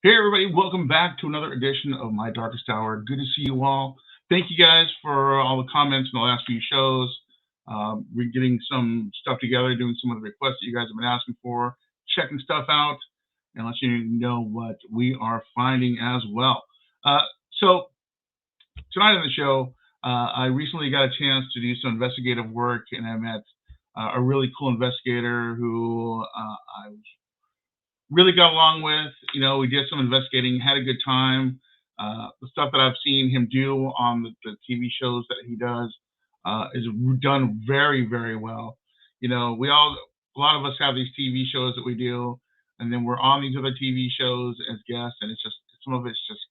Hey, everybody, welcome back to another edition of My Darkest Hour. Good to see you all. Thank you guys for all the comments in the last few shows. We're getting some stuff together, doing some of the requests that you guys have been asking for, checking stuff out, and let you know what we are finding as well. So, tonight on the show, I recently got a chance to do some investigative work, and I met a really cool investigator who I really got along with. We did some investigating, had a good time. The stuff that I've seen him do on the TV shows that he does is done very, very well. A lot of us have these TV shows that we do, and then we're on these other TV shows as guests, and it's just some of it's just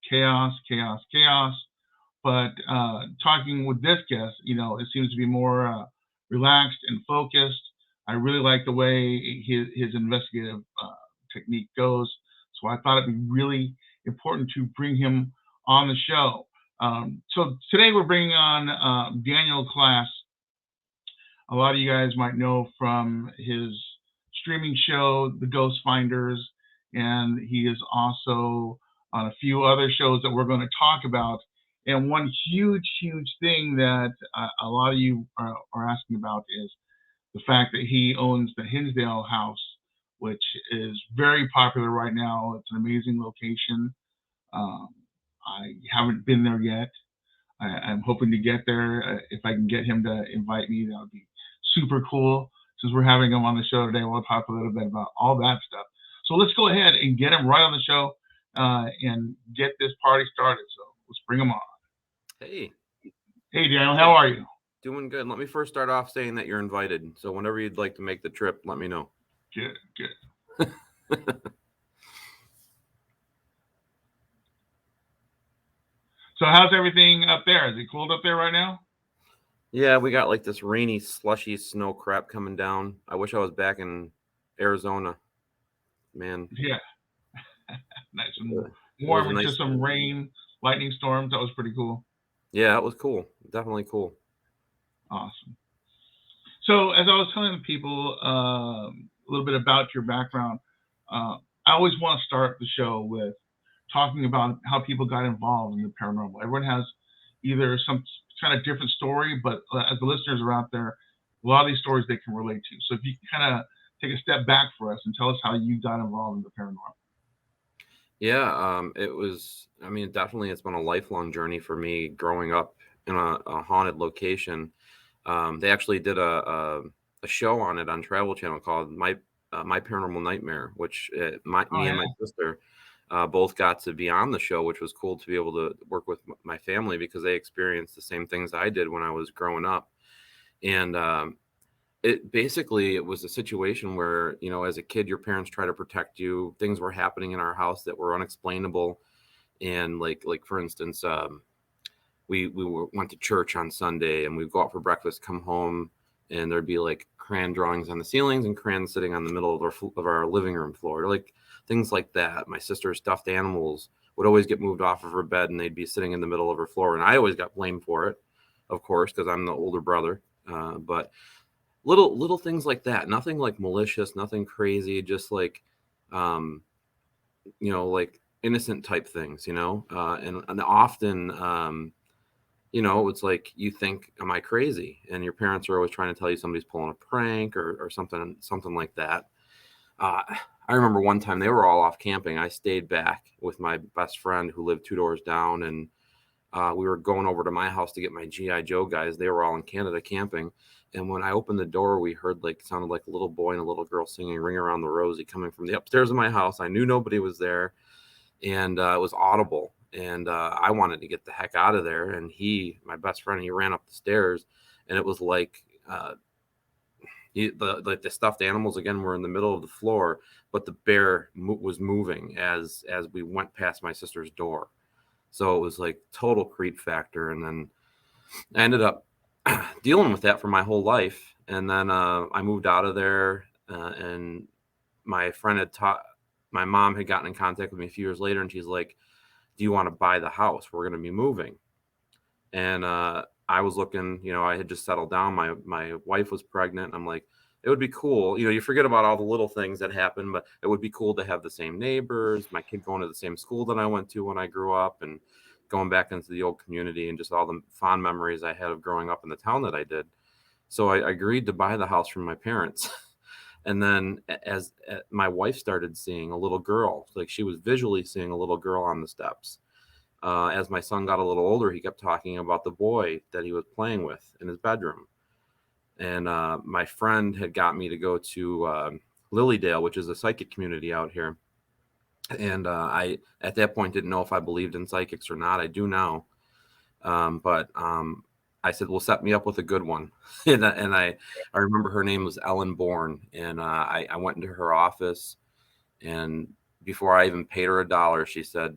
chaos, chaos, chaos. But talking with this guest, it seems to be more relaxed and focused. I really like the way his investigative technique goes. So I thought it'd be really important to bring him on the show. So today we're bringing on Daniel Klaes. A lot of you guys might know from his streaming show, The Ghost Finders, and he is also on a few other shows that we're going to talk about. And one huge, huge thing that a lot of you are asking about is the fact that he owns the Hinsdale House, which is very popular right now. It's an amazing location. I haven't been there yet. I'm hoping to get there. If I can get him to invite me, that would be super cool. Since we're having him on the show today, we'll talk a little bit about all that stuff. So let's go ahead and get him right on the show and get this party started. So let's bring him on. Hey. Hey, Daniel, how are you? Doing good. Let me first start off saying that you're invited. So whenever you'd like to make the trip, let me know. Good. So how's everything up there? Is it cold up there right now? Yeah, we got like this rainy, slushy snow crap coming down. I wish I was back in Arizona. Man. Yeah. Nice and warm into nice, some rain, lightning storms. That was pretty cool. Yeah, it was cool. Definitely cool. Awesome. So as I was telling people a little bit about your background, I always want to start the show with talking about how people got involved in the paranormal. Everyone has either some kind of different story, but as the listeners are out there, a lot of these stories they can relate to. So if you can kind of take a step back for us and tell us how you got involved in the paranormal. Yeah, it was, definitely it's been a lifelong journey for me growing up in a haunted location. They actually did a show on it on Travel Channel called My Paranormal Nightmare, which me and my sister both got to be on the show, which was cool to be able to work with my family because they experienced the same things I did when I was growing up. And it was a situation where, as a kid, your parents try to protect you. Things were happening in our house that were unexplainable. And like for instance, we went to church on Sunday and we'd go out for breakfast, come home, and there'd be like crayon drawings on the ceilings and crayons sitting on the middle of our living room floor, like things like that. My sister's stuffed animals would always get moved off of her bed and they'd be sitting in the middle of her floor. And I always got blamed for it, of course, because I'm the older brother. But little things like that, nothing like malicious, nothing crazy, just like, like innocent type things, and often, it's like you think, am I crazy? And your parents are always trying to tell you somebody's pulling a prank or something like that. I remember one time they were all off camping. I stayed back with my best friend who lived 2 doors down, and we were going over to my house to get my G.I. Joe guys. They were all in Canada camping. And when I opened the door, we heard sounded like a little boy and a little girl singing Ring Around the Rosie coming from the upstairs of my house. I knew nobody was there, and it was audible. And I wanted to get the heck out of there. And my best friend, he ran up the stairs, and it was like the stuffed animals again were in the middle of the floor, but the bear was moving as we went past my sister's door. So it was like total creep factor. And then I ended up dealing with that for my whole life. And then I moved out of there, and my mom had gotten in contact with me a few years later, and she's like, do you want to buy the house? We're going to be moving. And I was looking, I had just settled down. My wife was pregnant. I'm like, it would be cool. You forget about all the little things that happen, but it would be cool to have the same neighbors, my kid going to the same school that I went to when I grew up, and going back into the old community, and just all the fond memories I had of growing up in the town that I did. So I agreed to buy the house from my parents. And then as my wife started seeing a little girl, like she was visually seeing a little girl on the steps. As my son got a little older, he kept talking about the boy that he was playing with in his bedroom. And my friend had got me to go to Lilydale, which is a psychic community out here. And I, at that point, didn't know if I believed in psychics or not. I do now. But I said, well, set me up with a good one. and I remember her name was Ellen Bourne. And I went into her office. And before I even paid her $1, she said,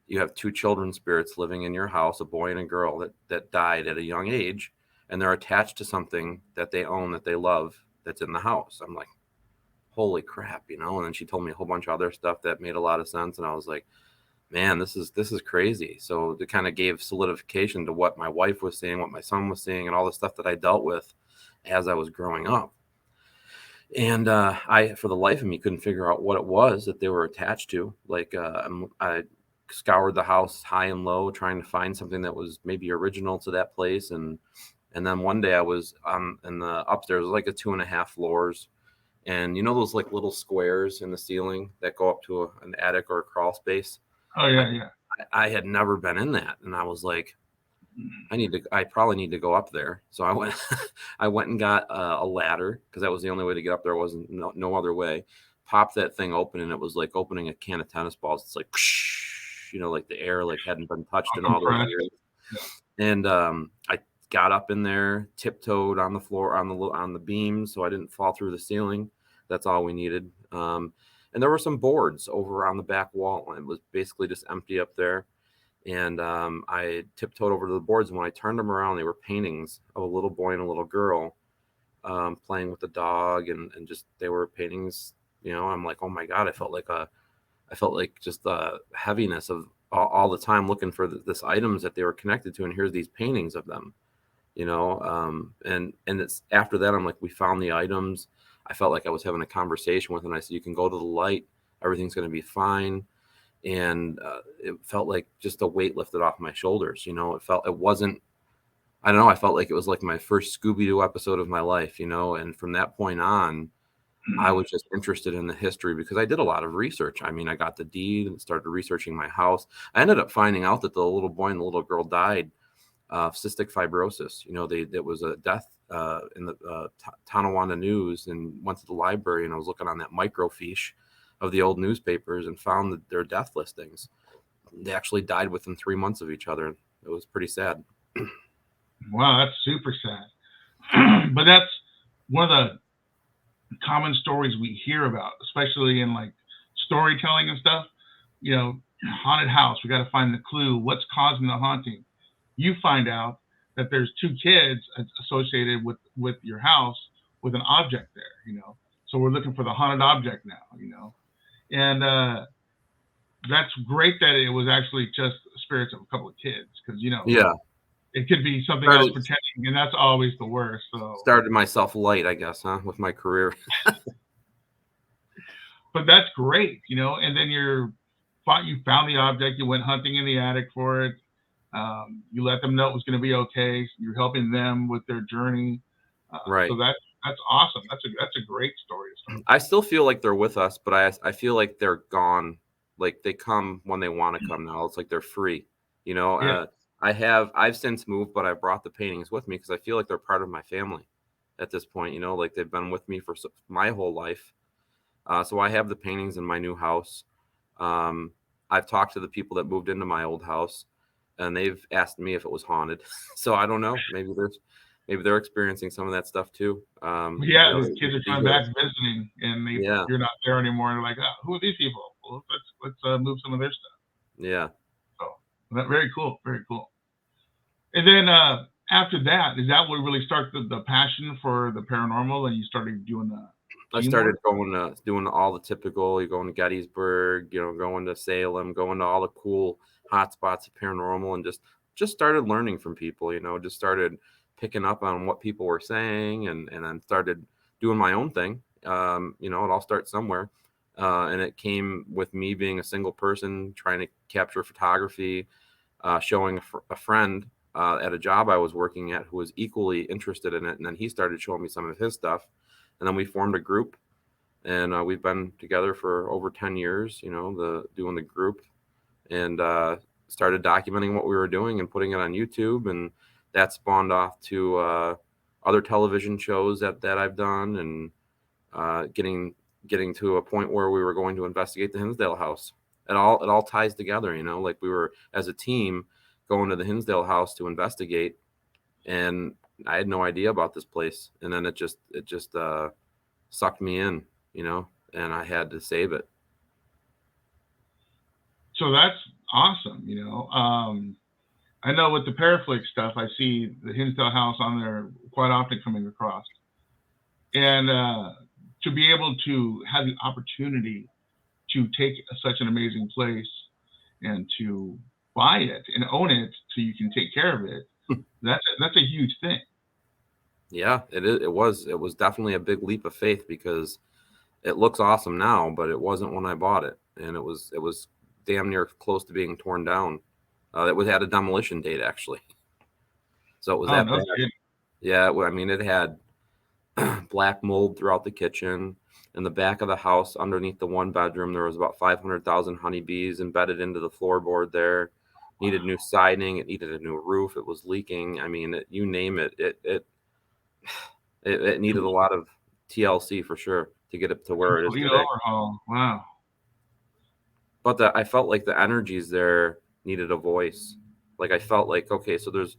you have 2 children spirits living in your house, a boy and a girl that died at a young age. And they're attached to something that they own, that they love, that's in the house. I'm like, holy crap, And then she told me a whole bunch of other stuff that made a lot of sense. And I was like, man, this is crazy. So it kind of gave solidification to what my wife was seeing, what my son was seeing, and all the stuff that I dealt with as I was growing up. And I, for the life of me, couldn't figure out what it was that they were attached to. Like I scoured the house high and low, trying to find something that was maybe original to that place. And then one day I was in the upstairs, like a 2.5 floors. And those like little squares in the ceiling that go up to an attic or a crawl space. Oh yeah. I had never been in that. And I was like, I probably need to go up there. So I went and got a ladder, because that was the only way to get up there. Wasn't no other way. Popped that thing open, and it was like opening a can of tennis balls. It's like, like the air like hadn't been touched in all those years. Yeah. And I got up in there, tiptoed on the floor, on the beams, so I didn't fall through the ceiling. That's all we needed. And there were some boards over on the back wall, and it was basically just empty up there. And I tiptoed over to the boards, and when I turned them around, they were paintings of a little boy and a little girl playing with the dog, and just they were paintings. I'm like, oh my God, I felt like just the heaviness of all the time looking for this items that they were connected to, and here's these paintings of them. And it's after that, I'm like, we found the items. I felt like I was having a conversation with them. I said, you can go to the light, everything's going to be fine. And it felt like just a weight lifted off my shoulders. It wasn't, I don't know. I felt like it was like my first Scooby-Doo episode of my life, and from that point on, I was just interested in the history, because I did a lot of research. I mean, I got the deed and started researching my house. I ended up finding out that the little boy and the little girl died of cystic fibrosis. There was a death in the Tonawanda News, and went to the library, and I was looking on that microfiche of the old newspapers and found their death listings. They actually died within 3 months of each other. It was pretty sad. Wow, that's super sad. But that's one of the common stories we hear about, especially in like storytelling and stuff. Haunted house, we got to find the clue. What's causing the haunting? You find out that there's 2 kids associated with your house with an object there, So we're looking for the haunted object now, And that's great that it was actually just spirits of a couple of kids, because, yeah, it could be something else pretending, and that's always the worst. So started myself light, I guess, with my career. But that's great, and then you found the object, you went hunting in the attic for it. You let them know it was going to be okay. You're helping them with their journey. Right. So that's awesome. That's a great story. I still feel like they're with us, but I feel like they're gone. Like they come when they want to come now. It's like they're free. Yeah. I've since moved, but I brought the paintings with me because I feel like they're part of my family at this point. Like they've been with me for my whole life. So I have the paintings in my new house. I've talked to the people that moved into my old house, and they've asked me if it was haunted. So I don't know. Maybe they're experiencing some of that stuff too. The kids are coming back visiting, and you're not there anymore. And they're like, who are these people? Well, let's move some of their stuff. Yeah. So very cool, very cool. And then after that, is that what really started the passion for the paranormal, and you started doing the? I started doing all the typical. You're going to Gettysburg, going to Salem, going to all the cool hot spots of paranormal, and just started learning from people. Just started picking up on what people were saying, and then started doing my own thing. You know, it all starts somewhere. And it came with me being a single person trying to capture photography, showing a friend at a job I was working at who was equally interested in it. And then he started showing me some of his stuff. And then we formed a group, and we've been together for over 10 years, you know, doing the group, and started documenting what we were doing and putting it on YouTube. And that spawned off to other television shows that I've done, and getting to a point where we were going to investigate the Hinsdale House. It all ties together, you know, like we were as a team going to the Hinsdale House to investigate, and I had no idea about this place, and then it just sucked me in, you know, and I had to save it. So that's awesome. I know with the Paraflix stuff, I see the Hinsdale House on there quite often coming across, and to be able to have the opportunity to take such an amazing place and to buy it and own it so you can take care of it, that's a huge thing. Yeah, it was definitely a big leap of faith, because it looks awesome now, but it wasn't when I bought it, and it was damn near close to being torn down. It had a demolition date, actually, so it was that bad. Yeah, I mean, it had black mold throughout the kitchen. In the back of the house, underneath the one bedroom, there was about 500,000 honeybees embedded into the floorboard there. Needed new siding. It needed a new roof. It was leaking. I mean, you name it. It needed a lot of TLC for sure to get it to where it is today. Overhaul. Wow. But I felt like the energies there needed a voice. Like I felt like, okay, so there's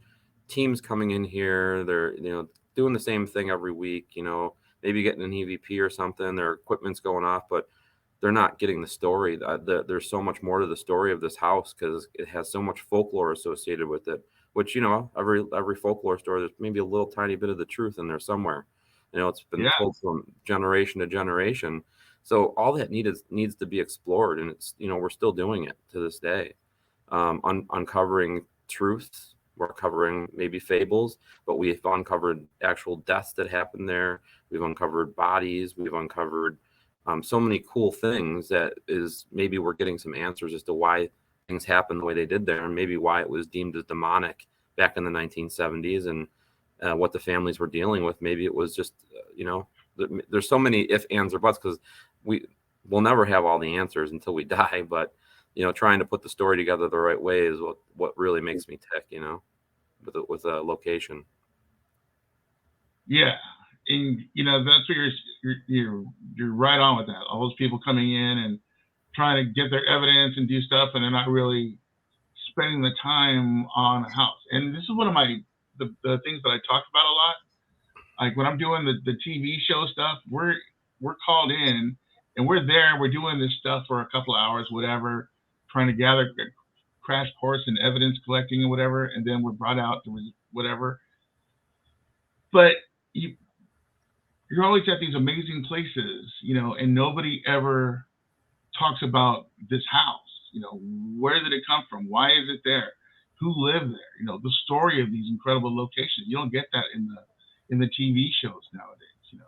teams coming in here. They're, you know, doing the same thing every week, you know, maybe getting an EVP or something. Their equipment's going off, but they're not getting the story. There's so much more to the story of this house because it has so much folklore associated with it, which, you know, every folklore story, there's maybe a little tiny bit of the truth in there somewhere. You know, it's been told from generation to generation. So all that needs to be explored, and it's, you know, we're still doing it to this day, uncovering truths. We're covering maybe fables, but we've uncovered actual deaths that happened there. We've uncovered bodies. We've uncovered so many cool things that is maybe we're getting some answers as to why things happened the way they did there, and maybe why it was deemed as demonic back in the 1970s, and what the families were dealing with. Maybe it was just, you know, there's so many if, ands, or buts, because we'll never have all the answers until we die. But, you know, trying to put the story together the right way is what really makes me tick, you know, with a location. Yeah. And, you know, that's what you're right on with that. All those people coming in and trying to get their evidence and do stuff, and they're not really spending the time on a house. And this is one of the things that I talk about a lot. Like when I'm doing the TV show stuff, we're called in and we're there. We're doing this stuff for a couple of hours, whatever, trying to gather crash course and evidence collecting and whatever, and then we're brought out to whatever. But you're always at these amazing places, you know, and nobody ever talks about this house. You know, where did it come from? Why is it there? Who lived there? You know, the story of these incredible locations. You don't get that in the TV shows nowadays, you know.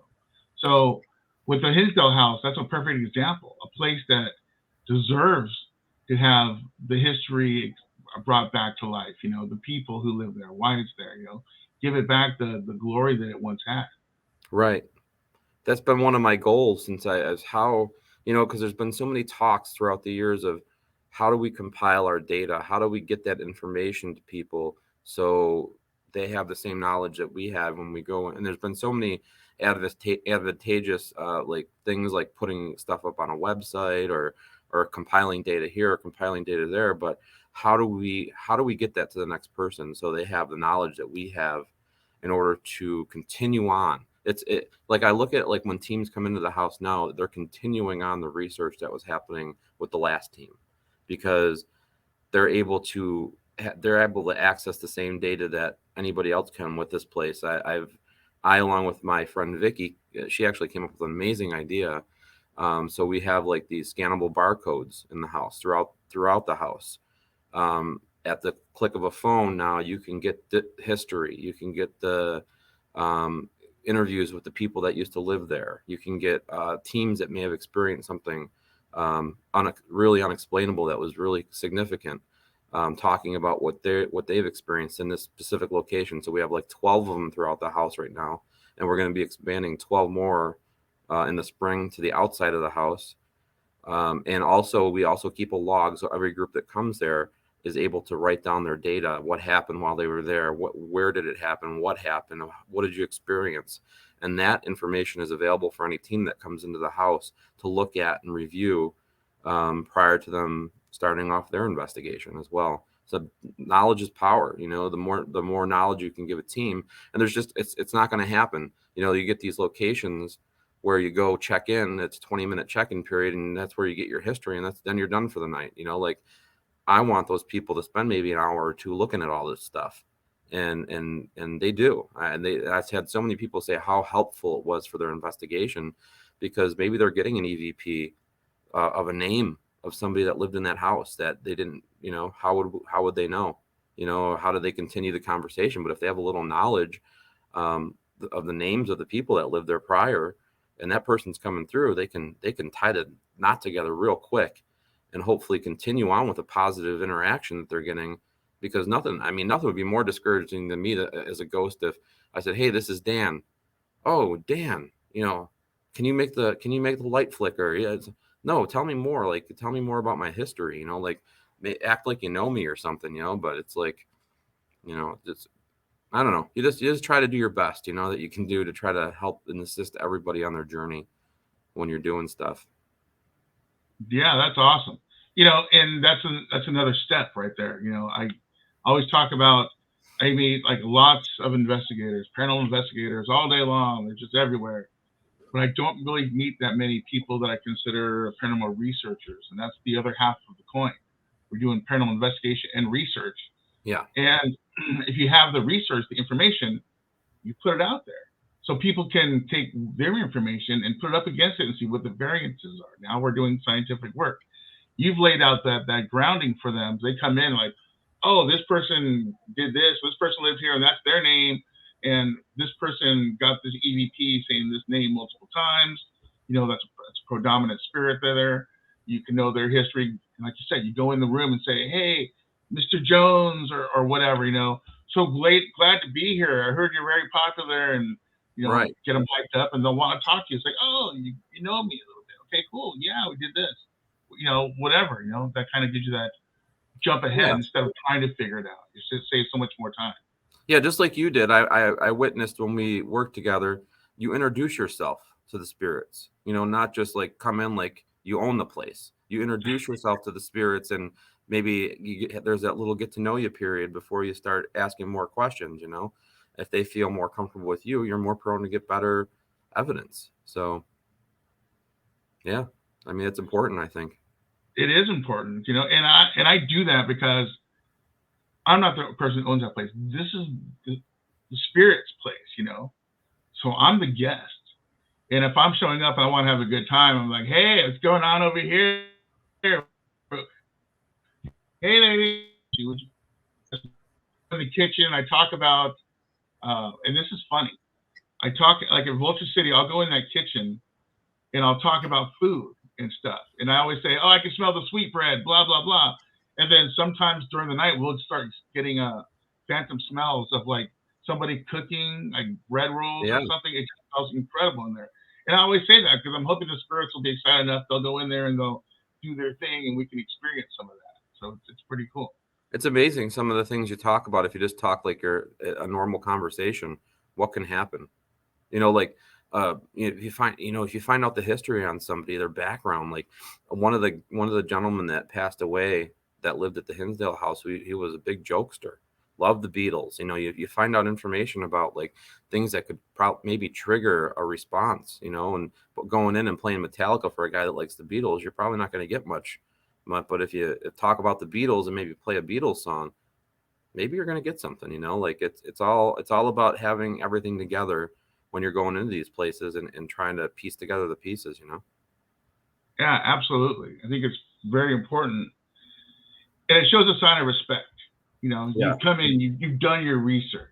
So with the Hinsdale House, that's a perfect example, a place that deserves to have the history brought back to life, you know, the people who live there, why it's there, you know, give it back the glory that it once had. Right. That's been one of my goals since how, you know, because there's been so many talks throughout the years of how do we compile our data? How do we get that information to people so they have the same knowledge that we have when we go in? And there's been so many advantageous like things like putting stuff up on a website or compiling data here or compiling data there. But how do we get that to the next person so they have the knowledge that we have in order to continue on? Like I look at like when teams come into the house now, they're continuing on the research that was happening with the last team, because they're able to access the same data that anybody else can with this place. I along with my friend Vicky, she actually came up with an amazing idea. So we have like these scannable barcodes in the house throughout the house. At the click of a phone now, you can get the history, you can get the interviews with the people that used to live there. You can get teams that may have experienced something really unexplainable that was really significant, talking about what they've experienced in this specific location. So we have like 12 of them throughout the house right now, and we're going to be expanding 12 more in the spring to the outside of the house. And also, we also keep a log, so every group that comes there is able to write down their data, what happened while they were there, where did it happen, what happened, what did you experience, and that information is available for any team that comes into the house to look at and review prior to them starting off their investigation as well. So knowledge is power. You know, the more knowledge you can give a team, and there's just it's not going to happen. You know, you get these locations where you go check in, it's a 20-minute check-in period, and that's where you get your history, and then you're done for the night. You know, like I want those people to spend maybe an hour or two looking at all this stuff, and they do. And I've had so many people say how helpful it was for their investigation, because maybe they're getting an EVP of a name of somebody that lived in that house that they didn't. You know, how would they know? You know, how do they continue the conversation? But if they have a little knowledge of the names of the people that lived there prior, and that person's coming through, they can tie the knot together real quick and hopefully continue on with a positive interaction that they're getting. Because nothing would be more discouraging than me as a ghost if I said, hey, this is Dan. Oh, Dan, you know, can you make the light flicker? Yeah, no, tell me more. Like, tell me more about my history, you know, like act like you know me or something, you know. But it's like, you know, just I don't know. You just try to do your best, you know, that you can do to try to help and assist everybody on their journey when you're doing stuff. Yeah, that's awesome. You know, and that's another step right there. You know, I always talk about, I meet like lots of investigators, paranormal investigators all day long. They're just everywhere. But I don't really meet that many people that I consider paranormal researchers, and that's the other half of the coin. We're doing paranormal investigation and research. Yeah. And if you have the research, the information, you put it out there. So people can take their information and put it up against it and see what the variances are. Now we're doing scientific work. You've laid out that grounding for them. They come in like, oh, this person did this person lives here, and that's their name, and this person got this EVP saying this name multiple times. You know, that's a predominant spirit there. You can know their history. And like you said, you go in the room and say, hey, Mr. Jones or whatever, you know, so glad to be here. I heard you're very popular, and you know, right. Get them hyped up, and they'll want to talk to you. It's like, oh, you know me a little bit. Okay, cool. Yeah, we did this. You know, whatever. You know, that kind of gives you that jump ahead instead of trying to figure it out. It just saves so much more time. Yeah, just like you did. I witnessed when we worked together. You introduce yourself to the spirits. You know, not just like come in like you own the place. You introduce yourself to the spirits, and maybe there's that little get to know you period before you start asking more questions. You know, if they feel more comfortable with you, you're more prone to get better evidence. So, yeah, I mean, it's important, I think. It is important, you know, and I do that because I'm not the person who owns that place. This is the spirit's place, you know. So I'm the guest. And if I'm showing up and I want to have a good time, I'm like, hey, what's going on over here? Hey, lady. In the kitchen, I talk about, and this is funny. I talk like in Vulture City, I'll go in that kitchen and I'll talk about food and stuff. And I always say, oh, I can smell the sweet bread, blah, blah, blah. And then sometimes during the night, we'll start getting phantom smells of like somebody cooking like bread rolls or something. It smells incredible in there. And I always say that because I'm hoping the spirits will be excited enough. They'll go in there and they'll do their thing and we can experience some of that. So it's pretty cool. It's amazing some of the things you talk about. If you just talk like you're a normal conversation, what can happen? You know, like if you find out the history on somebody, their background, like one of the gentlemen that passed away that lived at the Hinsdale House, he was a big jokester, loved the Beatles. You know, you find out information about like things that could maybe trigger a response. You know, and going in and playing Metallica for a guy that likes the Beatles, you're probably not going to get much. But if you talk about the Beatles and maybe play a Beatles song, maybe you're going to get something. You know, like it's all about having everything together when you're going into these places and trying to piece together the pieces, you know? Yeah, absolutely. I think it's very important. And it shows a sign of respect. You know, you come in, you've done your research.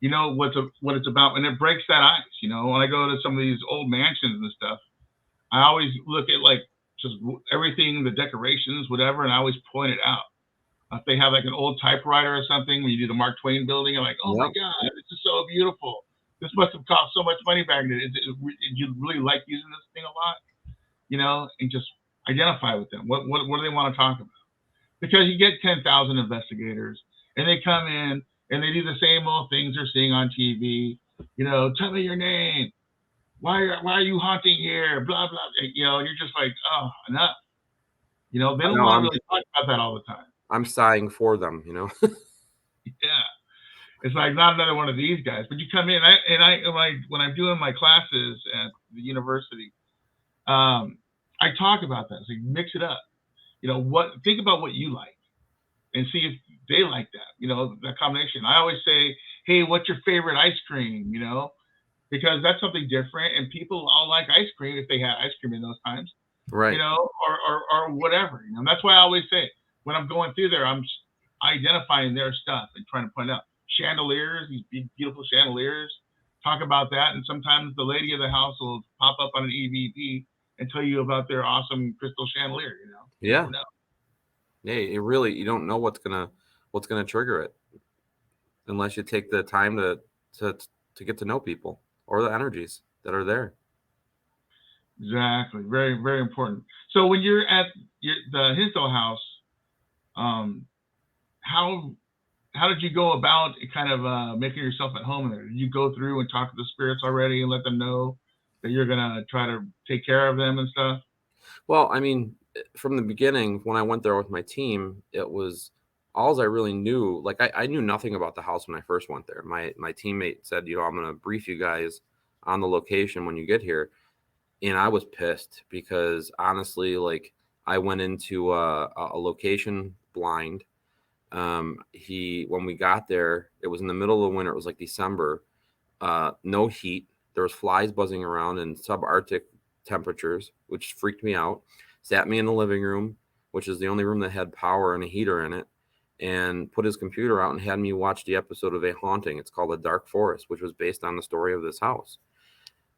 you know what it's about, and it breaks that ice. You know, when I go to some of these old mansions and stuff, I always look at like just everything, the decorations, whatever, and I always point it out. If they have like an old typewriter or something, when you do the Mark Twain building, I'm like, oh my Yep. God, this is so beautiful. This must have cost so much money back then. You really like using this thing a lot, you know, and just identify with them. What do they want to talk about? Because you get 10,000 investigators, and they come in and they do the same old things they're seeing on TV. You know, tell me your name. Why are you haunting here? Blah blah. You know, and you're just like, oh, enough. You know, they I don't know want to really talk about that all the time. I'm sighing for them, you know. Yeah. It's like not another one of these guys. But you come in, when I'm doing my classes at the university, I talk about that. So you mix it up. You know, think about what you like and see if they like that. You know, that combination. I always say, hey, what's your favorite ice cream? You know, because that's something different, and people all like ice cream if they had ice cream in those times. You Right. know, or whatever. You know, and that's why I always say when I'm going through there, I'm identifying their stuff and trying to point out chandeliers, these big, beautiful chandeliers. Talk about that, and sometimes the lady of the house will pop up on an EVP and tell you about their awesome crystal chandelier. You know, you Yeah. never know. Yeah. You don't know what's gonna trigger it unless you take the time to to get to know people or the energies that are there. Exactly, very very important. So when you're at the Hinsdale House, um, how how did you go about kind of making yourself at home there? Did you go through and talk to the spirits already and let them know that you're gonna try to take care of them and stuff? Well, I mean, from the beginning, when I went there with my team, it was all I really knew. Like I knew nothing about the house when I first went there. My teammate said, I'm gonna brief you guys on the location when you get here. And I was pissed because honestly, like I went into a location blind. He when we got there, it was in the middle of the winter. It was like December. No heat. There was flies buzzing around in subarctic temperatures, which freaked me out. Sat me in the living room, which is the only room that had power and a heater in it, and put his computer out and had me watch the episode of A Haunting. It's called The Dark Forest, which was based on the story of this house.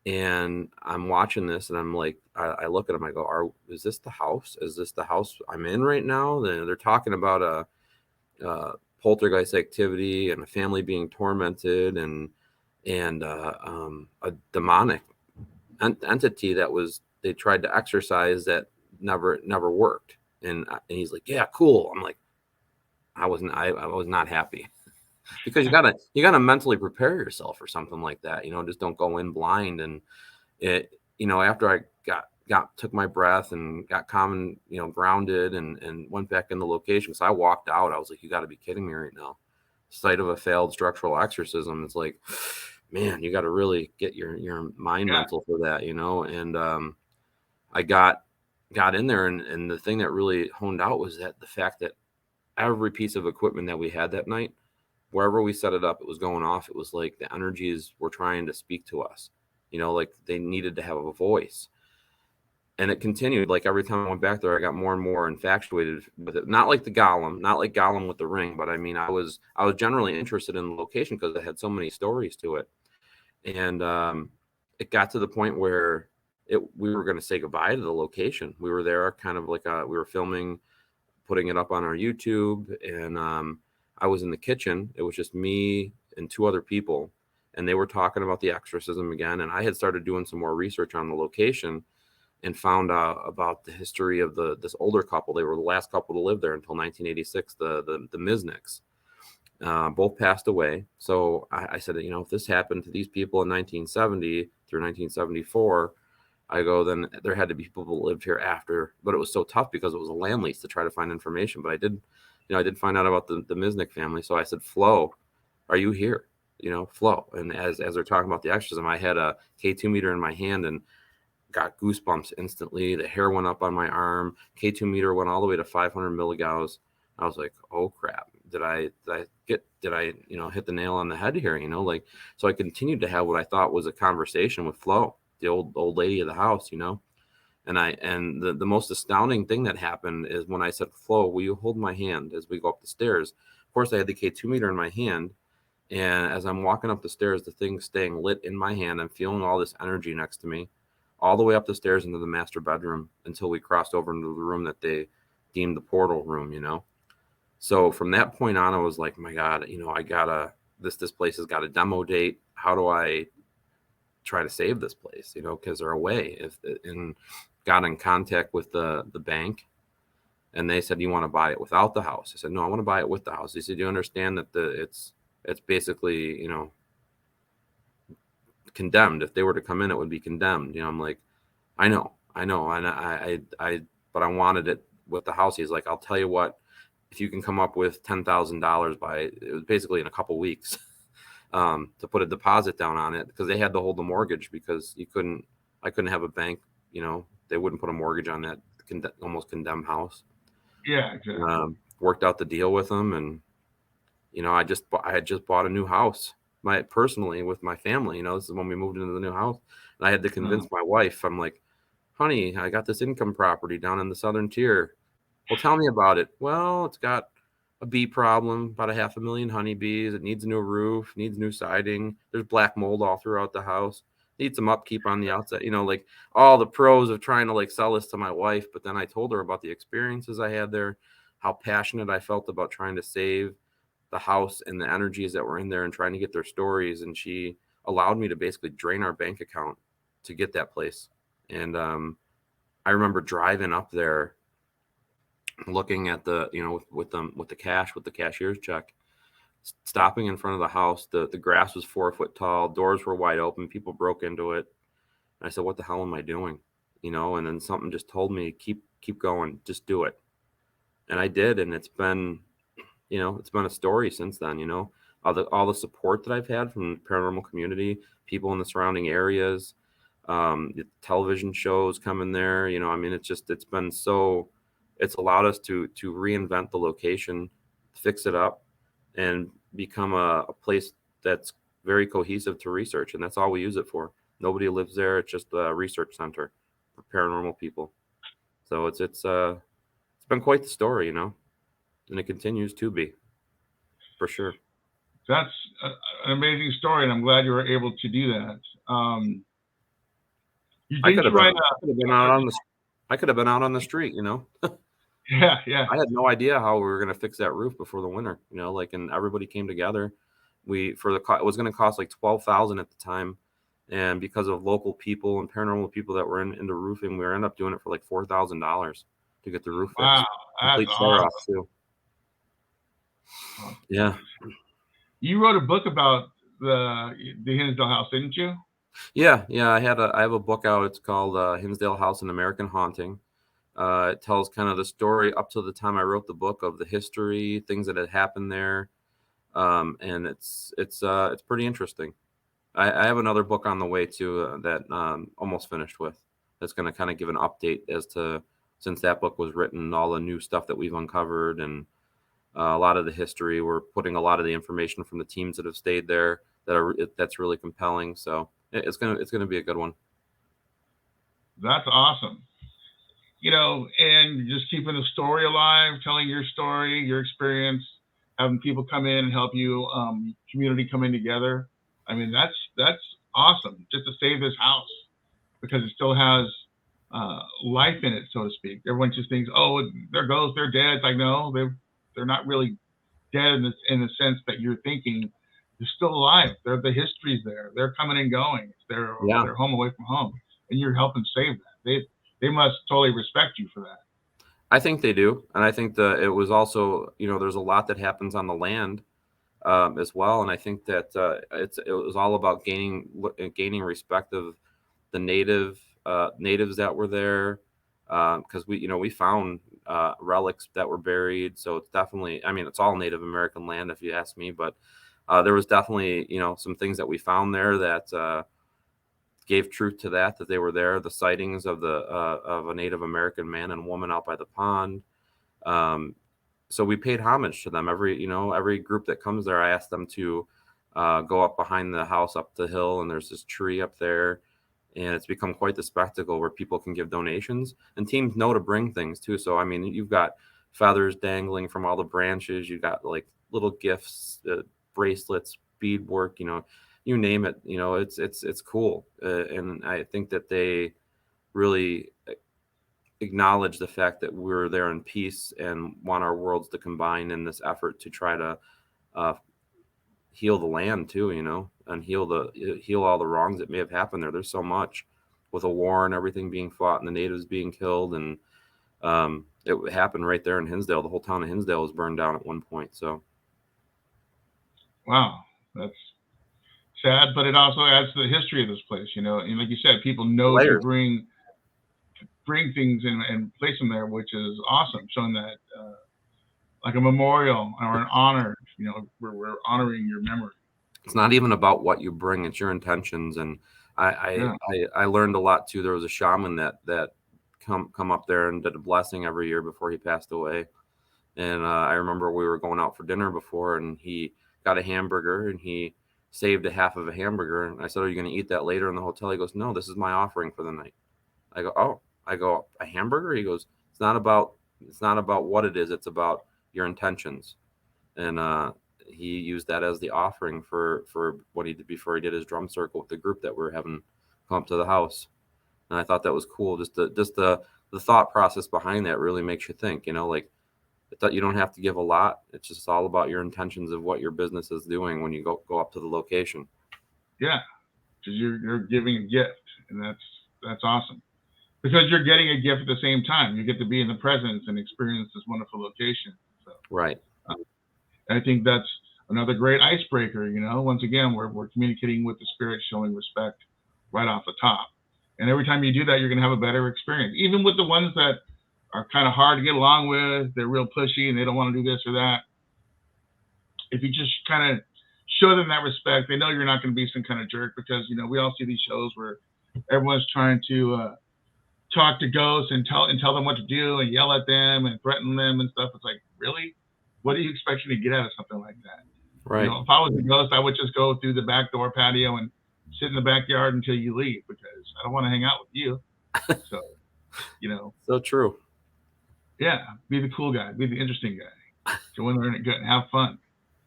And I'm watching this, and I'm like, I look at him, I go, is this the house? Is this the house I'm in right now? They're talking about poltergeist activity and a family being tormented and a demonic entity that they tried to exorcise that never worked. And he's like, yeah, cool. I'm like, I was not happy because you gotta mentally prepare yourself for something like that. Just don't go in blind. And after I took my breath and got calm and grounded and went back in the location, because I walked out, I was like, you got to be kidding me right now. Site of a failed structural exorcism. It's like, man, you got to really get your mind Yeah, mental for that. And I got in there, and the thing that really honed out was that the fact that every piece of equipment that we had that night, wherever we set it up, it was going off. It was like the energies were trying to speak to us, like they needed to have a voice. And it continued. Like every time I went back there, I got more and more infatuated with it. Not like Gollum with the ring, but I mean, I was generally interested in the location because it had so many stories to it. And it got to the point where we were going to say goodbye to the location. We were there kind of like we were filming, putting it up on our YouTube, and I was in the kitchen. It was just me and two other people, and they were talking about the exorcism again. And I had started doing some more research on the location and found out about the history of this older couple. They were the last couple to live there until 1986, the Misnicks. Both passed away. So I said, if this happened to these people in 1970 through 1974, I go, then there had to be people who lived here after. But it was so tough because it was a land lease to try to find information. But I did find out about the Misnick family. So I said, Flo, are you here? Flo. And as they're talking about the exorcism, I had a K2 meter in my hand and got goosebumps instantly. The hair went up on my arm. K2 meter went all the way to 500 milligauss. I was like, oh crap. Did I hit the nail on the head here? So I continued to have what I thought was a conversation with Flo, the old lady of the house, and the most astounding thing that happened is when I said, Flo, will you hold my hand as we go up the stairs? Of course, I had the K2 meter in my hand, And as I'm walking up the stairs, the thing's staying lit in my hand. I'm feeling all this energy next to me, all the way up the stairs into the master bedroom until we crossed over into the room that they deemed the portal room, you know? So from that point on, I was like, my God, you know, I gotta, this place has got a demo date. How do I try to save this place? You know, because they're away. And got in contact with the bank, and they said, you want to buy it without the house? I said, no, I want to buy it with the house. They said, you understand that it's basically, you know, condemned. If they were to come in, it would be condemned. You know, I'm like, I know, and but I wanted it with the house. He's like, I'll tell you what, if you can come up with $10,000 by, it was basically in a couple weeks, to put a deposit down on it, because they had to hold the mortgage, because I couldn't have a bank, you know, they wouldn't put a mortgage on that almost condemned house. Yeah, exactly. Worked out the deal with them, and you know, I had just bought a new house, personally with my family. You know, this is when we moved into the new house, and I had to convince my wife. I'm like, honey, I got this income property down in the southern tier. Well, tell me about it. Well, it's got a bee problem, about 500,000 honeybees. It needs a new roof, needs new siding. There's black mold all throughout the house. Needs some upkeep on the outside. You know, like all the pros of trying to like sell this to my wife. But then I told her about the experiences I had there, how passionate I felt about trying to save the house and the energies that were in there and trying to get their stories. And she allowed me to basically drain our bank account to get that place. And I remember driving up there, looking at the, you know, with the cash, with the cashier's check, stopping in front of the house. The grass was 4 foot tall, doors were wide open, people broke into it. And I said, what the hell am I doing? You know, and then something just told me, keep going, just do it. And I did. And it's been, you know, it's been a story since then. You know, all the support that I've had from the paranormal community, people in the surrounding areas, the television shows coming there. You know, I mean, it's been so, it's allowed us to reinvent the location, fix it up, and become a place that's very cohesive to research. And that's all we use it for. Nobody lives there. It's just a research center for paranormal people. So it's been quite the story, you know, and it continues to be, for sure. That's an amazing story, and I'm glad you were able to do that. I could have been out on the I could have been out on the street, you know. Yeah. I had no idea how we were going to fix that roof before the winter, you know, like, and everybody came together. It was going to cost like $12,000 at the time. And because of local people and paranormal people that were into roofing, we ended up doing it for like $4,000 to get the roof fixed. Wow, that's Complete tear off awesome. too. Yeah. You wrote a book about the Hinsdale House, didn't you? Yeah. I have a book out. It's called Hinsdale House: An American Haunting. It tells kind of the story up to the time I wrote the book, of the history, things that had happened there, and it's pretty interesting. I have another book on the way too, that almost finished with. That's going to kind of give an update as to, since that book was written, all the new stuff that we've uncovered, and a lot of the history. We're putting a lot of the information from the teams that have stayed there that's really compelling. So it's gonna be a good one. That's awesome. You know, and just keeping the story alive, telling your story, your experience, having people come in and help you, community coming together. I mean, that's awesome, just to save this house, because it still has life in it, so to speak. Everyone just thinks, oh, there goes, they're dead. It's like, no, they're not really dead in the sense that you're thinking. They're still alive. The history's there. They're coming and going. They're home away from home, and you're helping save that. They must totally respect you for that. I think they do, and I think it was also, you know, there's a lot that happens on the land as well, and I think that it was all about gaining respect of the natives that were there, because we found relics that were buried. So it's definitely, I mean, it's all Native American land if you ask me, but there was definitely, you know, some things that we found there that gave truth to that they were there. The sightings of a Native American man and woman out by the pond. So we paid homage to them. Every group that comes there, I asked them to go up behind the house, up the hill, and there's this tree up there, and it's become quite the spectacle where people can give donations, and teams know to bring things too. So I mean, you've got feathers dangling from all the branches. You've got like little gifts, bracelets, beadwork, you name it, it's cool. And I think that they really acknowledge the fact that we're there in peace and want our worlds to combine in this effort to try to uh, heal the land too, and heal all the wrongs that may have happened there. There's so much with a war and everything being fought and the natives being killed, and it happened right there in Hinsdale. The whole town of Hinsdale was burned down at one point. So, wow, that's sad, but it also adds to the history of this place. And like you said, people know to layers. bring things and place them there, which is awesome, showing that like a memorial or an honor. We're honoring your memory. It's not even about what you bring; it's your intentions. And I learned a lot too. There was a shaman that come up there and did a blessing every year before he passed away. And I remember we were going out for dinner before, and he got a hamburger, and he saved a half of a hamburger. And I said, "Are you going to eat that later in the hotel?" He goes, "No, this is my offering for the night." I go, "Oh." I go, "A hamburger?" He goes, it's not about what it is. It's about your intentions." And he used that as the offering for what he did before he did his drum circle with the group that we're having come up to the house. And I thought that was cool. Just the thought process behind that really makes you think, like you don't have to give a lot. It's just all about your intentions of what your business is doing when you go up to the location. Yeah, because you're giving a gift, and that's awesome. Because you're getting a gift at the same time. You get to be in the presence and experience this wonderful location. So, right. I think that's another great icebreaker. Once again, we're communicating with the spirit, showing respect right off the top. And every time you do that, you're going to have a better experience. Even with the ones that are kind of hard to get along with, they're real pushy and they don't want to do this or that. If you just kind of show them that respect, they know you're not going to be some kind of jerk, because, we all see these shows where everyone's trying to talk to ghosts and tell them what to do and yell at them and threaten them and stuff. It's like, really? What do you expect me to get out of something like that? Right. If I was a ghost, I would just go through the back door patio and sit in the backyard until you leave, because I don't want to hang out with you. So, So true. Yeah, be the cool guy, be the interesting guy. Go in there and have fun.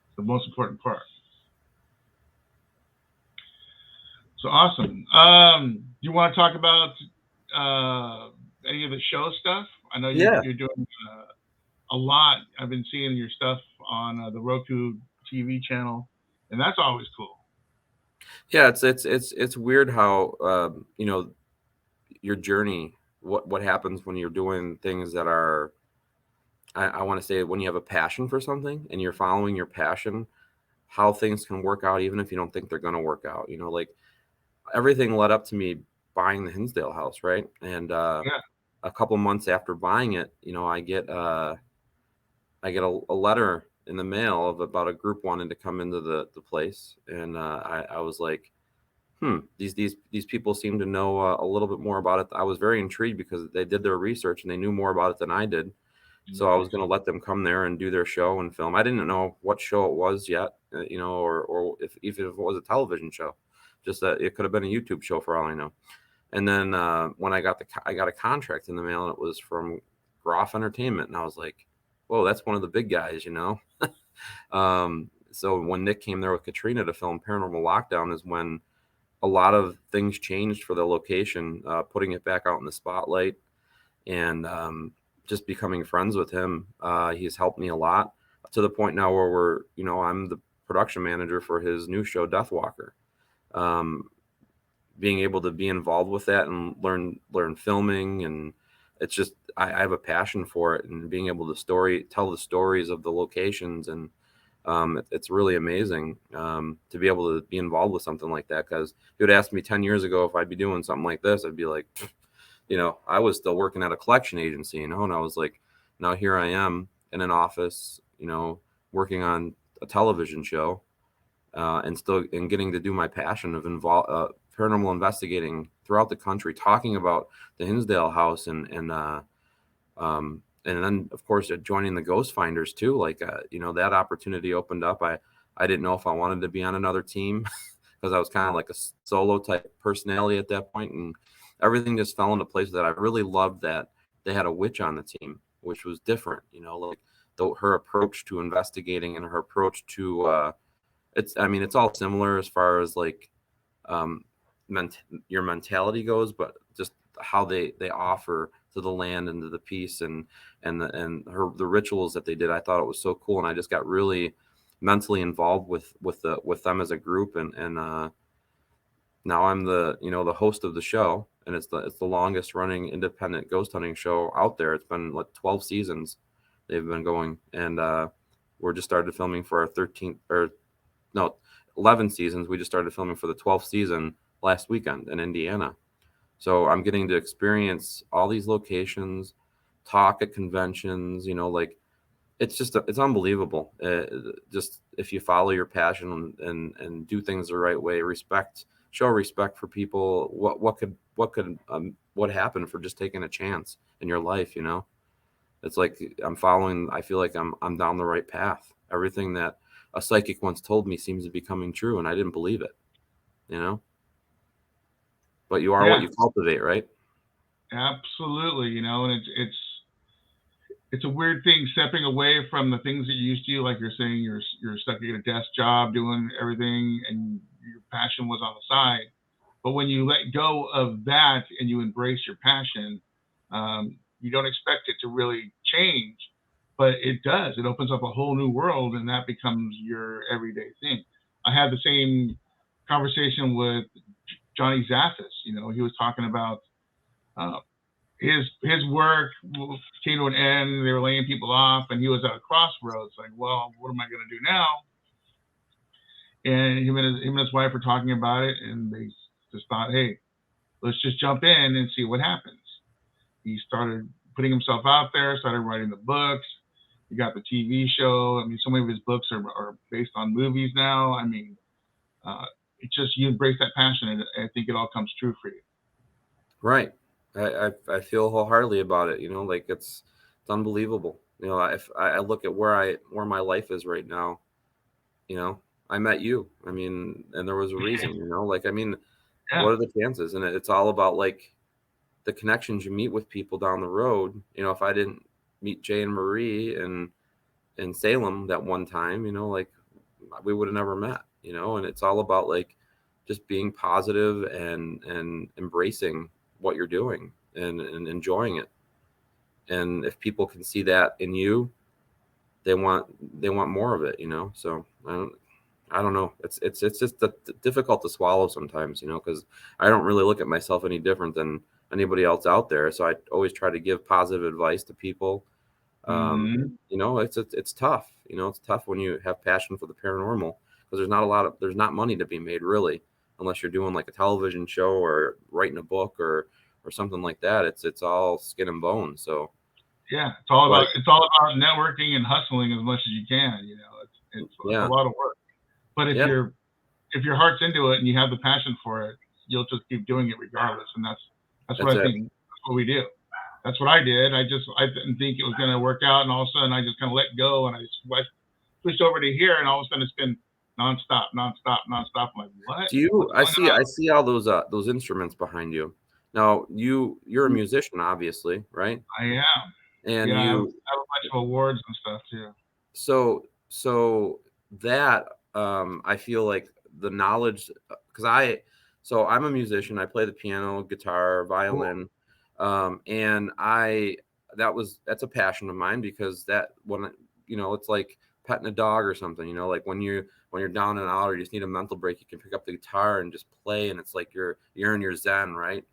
It's the most important part. So awesome. Do you want to talk about any of the show stuff? I know you're doing a lot. I've been seeing your stuff on the Roku TV channel, and that's always cool. Yeah, it's weird how your journey, what happens when you're doing things that are, I want to say, when you have a passion for something and you're following your passion, how things can work out even if you don't think they're going to work out. Like everything led up to me buying the Hinsdale house, right? And a couple months after buying it, I get a letter in the mail about a group wanting to come into the place, and I was like, these people seem to know a little bit more about it. I was very intrigued because they did their research and they knew more about it than I did. So I was going to let them come there and do their show and film. I didn't know what show it was yet, or if even if it was a television show, just that it could have been a YouTube show for all I know. And then when I got a contract in the mail, and it was from Groff Entertainment, and I was like, whoa, that's one of the big guys, So when Nick came there with Katrina to film Paranormal Lockdown is when a lot of things changed for the location, putting it back out in the spotlight, and just becoming friends with him. He's helped me a lot, to the point now where I'm the production manager for his new show, Deathwalker. Being able to be involved with that and learn filming, and it's just I have a passion for it, and being able to tell the stories of the locations, and it's really amazing to be able to be involved with something like that. Because if you would ask me 10 years ago if I'd be doing something like this, I'd be like, I was still working at a collection agency, and I was like, now here I am in an office, working on a television show, and getting to do my passion of paranormal investigating throughout the country, talking about the Hinsdale House, and then of course joining the Ghost Finders too. Like that opportunity opened up. I didn't know if I wanted to be on another team because I was kind of like a solo type personality at that point, and everything just fell into place. That I really loved that they had a witch on the team, which was different. Like her approach to investigating and her approach to I mean, it's all similar as far as like um, your mentality goes, but just how they offer to the land and to the peace and the rituals that they did. I thought it was so cool, and I just got really mentally involved with them as a group, and now I'm the host of the show, and it's the longest running independent ghost hunting show out there. It's been like 12 seasons they've been going, and we're just started filming for our 13th, or no, 11 seasons. We just started filming for the 12th season last weekend in Indiana. So I'm getting to experience all these locations, talk at conventions, like it's unbelievable. Just if you follow your passion and do things the right way, show respect for people. What happened for just taking a chance in your life? It's like I feel like I'm down the right path. Everything that a psychic once told me seems to be coming true, and I didn't believe it. But you are what Yeah, you cultivate, right? absolutely. And it's a weird thing stepping away from the things that you used to, like you're saying, you're stuck at a desk job doing everything, and your passion was on the side. But when you let go of that and you embrace your passion, you don't expect it to really change, but it does. It opens up a whole new world, and that becomes your everyday thing. I had the same conversation with Johnny Zaffis. He was talking about uh, his work came to an end. They were laying people off, and he was at a crossroads. Like, well, what am I going to do now? And him and his wife were talking about it, and they just thought, hey, let's just jump in and see what happens. He started putting himself out there, started writing the books. He got the TV show. I mean, so many of his books are based on movies now. I mean, it's just you embrace that passion, and I think it all comes true for you. Right. I feel wholeheartedly about it. Like it's unbelievable. If I look at where my life is right now, I met you. I mean, and there was a reason. Like, I mean, Yeah, what are the chances? And it's all about like the connections you meet with people down the road. If I didn't meet Jay and Marie in Salem that one time, like we would have never met. And it's all about like just being positive and embracing what you're doing and enjoying it. And if people can see that in you, they want more of it. So I don't know. It's just difficult to swallow sometimes, because I don't really look at myself any different than anybody else out there. So I always try to give positive advice to people. hmm It's tough. It's tough when you have passion for the paranormal, because there's not money to be made really, unless you're doing like a television show or writing a book or something like that. It's all skin and bones. So, yeah. but It's all about networking and hustling as much as you can. It's a yeah, lot of work. But if yeah, your heart's into it and you have the passion for it, you'll just keep doing it regardless. And that's what that's I it. think. That's what we do. That's what I did. I didn't think it was going to work out, and all of a sudden I just kind of let go, and I switched over to here, and all of a sudden it's been nonstop, nonstop, nonstop. I'm like, what? Do you? What's I going see. on? I see all those instruments behind you. Now you're a musician, obviously, right? I am. And Yeah, I you have a bunch of awards and stuff too. so that I feel like the knowledge, because I'm a musician. I play the piano, guitar, Cool. violin, and that's a passion of mine, because that when it's like petting a dog or something. Like when you're down and out or you just need a mental break, you can pick up the guitar and just play, and it's like you're in your zen, right?